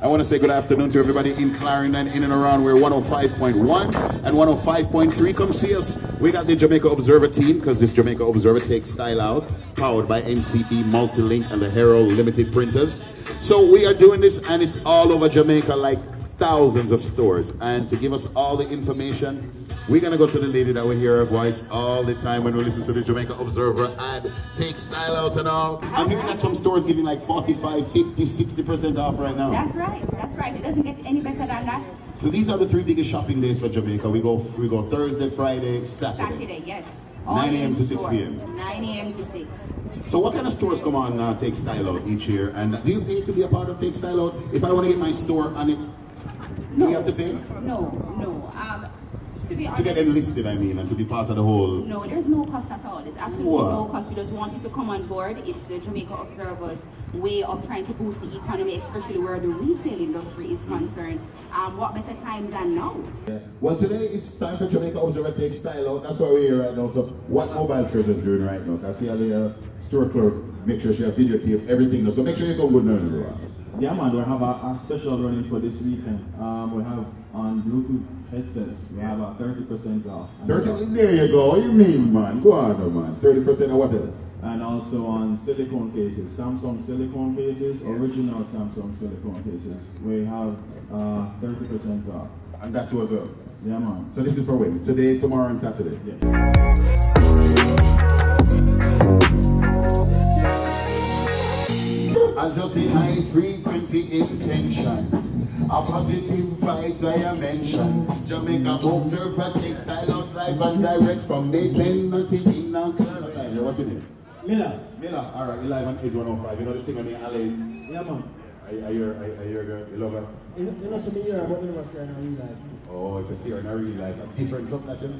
want to say good afternoon to everybody in Clarendon, in and around. We're 105.1 and 105.3. Come see us. We got the Jamaica Observer team, because this Jamaica Observer takes style out, powered by NCE Multilink and the Herald Limited printers. So we are doing this, and it's all over Jamaica, like thousands of stores. And to give us all the information, we're going to go to the lady that we hear her voice all the time when we listen to the Jamaica Observer ad, take style out and all. I'm hearing that some stores giving like 45, 50, 60% off right now. That's right, that's right. It doesn't get any better than that. So these are the 3 biggest shopping days for Jamaica. We go Thursday, Friday, Saturday. Saturday, yes. 9 a.m. to 6 p.m. 9 a.m. to 6. So what kind of stores come on Take Style Out each year? And do you pay to be a part of Take Style Out? If I want to get my store on it, do you have to pay? No. To be honest, to get enlisted, I mean, and to be part of the whole... No, there's no cost at all. There's absolutely no cost. We just want you to come on board. It's the Jamaica Observer's way of trying to boost the economy, especially where the retail industry is concerned. What better time than now? Yeah. Well, today it's time for Jamaica Observer Take Style Out. That's why we're here right now. So what Mobile Traders doing right now? I see a store clerk make sure she has videotape everything now. So make sure you come good now. Yeah, man, we have a special running for this weekend. We have on Bluetooth headsets, we have a 30% off. 30%? There you go. What do you mean, man? Go on, man. 30% of what else? And also on silicone cases, Samsung silicone cases, original Samsung silicone cases. We have 30% off. And that too as well? Yeah, man. So this is for when? Today, tomorrow, and Saturday? Yeah. And just the high frequency intention, a positive vibes I mention. Jamaica Observer Take Style Out live and direct from Maitland until in Clarendon. What's your name? Miller. Miller, alright, you live on Age 105. You know the singer named Ali? Yeah, man. Are you a girl? You love her? You know, some year, but we never see her in real life. Oh, if you see her in real life, a different something that you...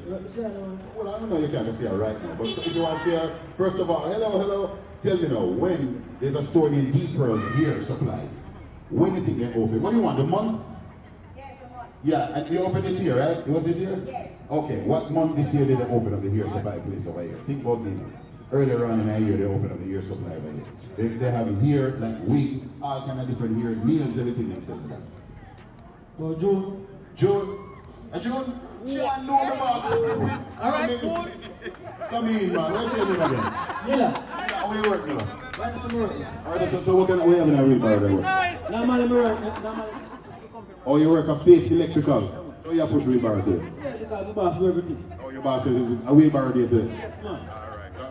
Well, I don't know, you can't see her right now. But if you want to see her, first of all, hello. Tell me now, when there's a store named Deep Pearl's Hair Supplies, when do you think they open? What do you want, a month? Yes, a month. Yeah, and they open this year, right? It was this year? Yes. Okay, what month this year did they open up the hair supply place over here? Think about it. Earlier on in the year, they opened up the hair supply over here. They have hair, like wig, all kind of different hair, nails, everything except that. Well, June. June? June? Yeah, I know the boss. All right, good. Come in, man. Let's see you again. Miller. How you work, Miller? Why does it work? All right, so what kind of way have you wheelbarrow there? Nice. Normally, work. Oh, you work a fake electrical. So you push wheelbarrow too? Yeah, because the boss do everything. Oh, your boss is a wheelbarrow there too? Yes, man.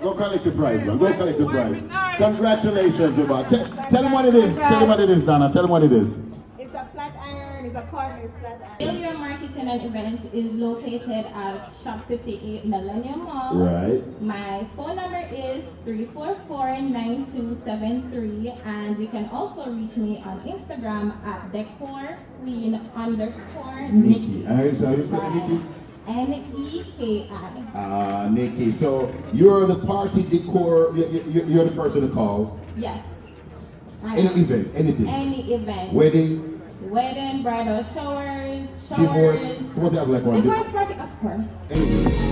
Go collect the prize, man. Go collect the prize. Congratulations, man. Tell them what it is. Tell them what it is, Donna. Tell them what it is. It's a flat iron, it's a cordless flat iron. Failure Marketing and Events is located at Shop 58 Millennium Mall. Right. My phone number is 344-9273, and you can also reach me on Instagram at decorqueen_Nikki. Alright, so you spell Nikki? N-E-K-I. Nikki. So you're the party decor, you're the person to call. Yes. Any event, anything. Any event. Wedding, bridal showers, divorce, what do you have like one? Divorce party, of course. Anything.